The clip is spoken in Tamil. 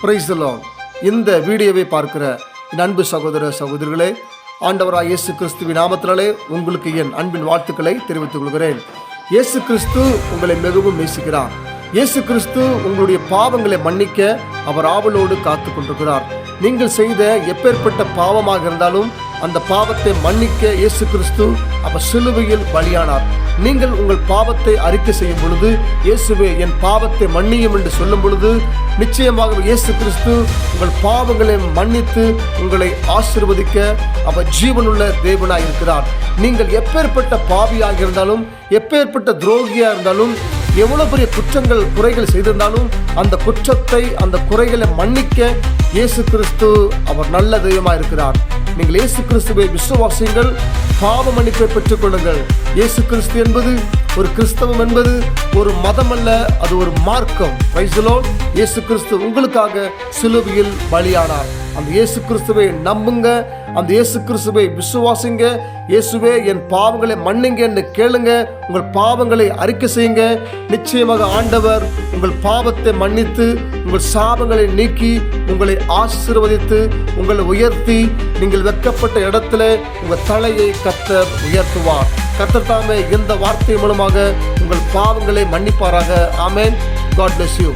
Praise the Lord. இந்த வீடியோவை பார்க்கிற என் அன்பு சகோதர சகோதரிகளே, ஆண்டவராக இயேசு கிறிஸ்துவின் நாமத்தினாலே உங்களுக்கு என் அன்பின் வாழ்த்துக்களை தெரிவித்துக் கொள்கிறேன். இயேசு கிறிஸ்து உங்களை மிகவும் நேசிக்கிறார். இயேசு கிறிஸ்து உங்களுடைய பாவங்களை மன்னிக்க அவர் ஆவலோடு காத்து கொண்டிருக்கிறார். நீங்கள் செய்த எப்பேற்பட்ட பாவமாக இருந்தாலும் அந்த பாவத்தை மன்னிக்க இயேசு கிறிஸ்து அவர் சிலுவையில் பலியானார். நீங்கள் உங்கள் பாவத்தை அறிக்கை செய்யும் பொழுது, இயேசுவே என் பாவத்தை மன்னியும் என்று சொல்லும் பொழுது, நிச்சயமாக இயேசு கிறிஸ்து உங்கள் பாவங்களை மன்னித்து உங்களை ஆசீர்வதிக்க அவர் ஜீவனுள்ள தேவனாய் இருக்கிறார். நீங்கள் எப்பேற்பட்ட பாவியாக இருந்தாலும், எப்பேற்பட்ட துரோகியாக இருந்தாலும், எவ்வளவு பெரிய குற்றங்கள் குறைகள் செய்திருந்தாலும் அந்த குற்றத்தை அந்த குறைகளை மன்னிக்க இயேசு கிறிஸ்து அவர் நல்ல தெய்வமாக இருக்கிறார். நீங்கள் இயேசு கிறிஸ்துவை விசுவாசியுங்கள், பாவ மன்னிப்பை பெற்றுக் கொள்ளுங்கள். இயேசு கிறிஸ்து என்பது ஒரு கிறிஸ்தவம் என்பது ஒரு மதம் அல்ல, அது ஒரு மார்க்கம். Praise the Lord. இயேசு கிறிஸ்து உங்களுக்காக சிலுவையில் பலியானார். அந்த இயேசு கிறிஸ்துவை நம்புங்க, அந்த இயேசு கிறிஸ்துவை விசுவாசிங்க. இயேசுவே என் பாவங்களை மன்னிங்க என்று கேளுங்க. உங்கள் பாவங்களை அறிக்கை செய்யுங்க. நிச்சயமாக ஆண்டவர் உங்கள் பாவத்தை மன்னித்து உங்கள் சாபங்களை நீக்கி உங்களை ஆசீர்வதித்து உங்களை உயர்த்தி நீங்கள் வெட்கப்பட்ட இடத்துல உங்கள் தலையை கர்த்தர் உயர்த்துவார். கர்த்தர் தாமே இந்த வார்த்தை மூலமாக உங்கள் பாவங்களை மன்னிப்பாராக. ஆமென். God bless you.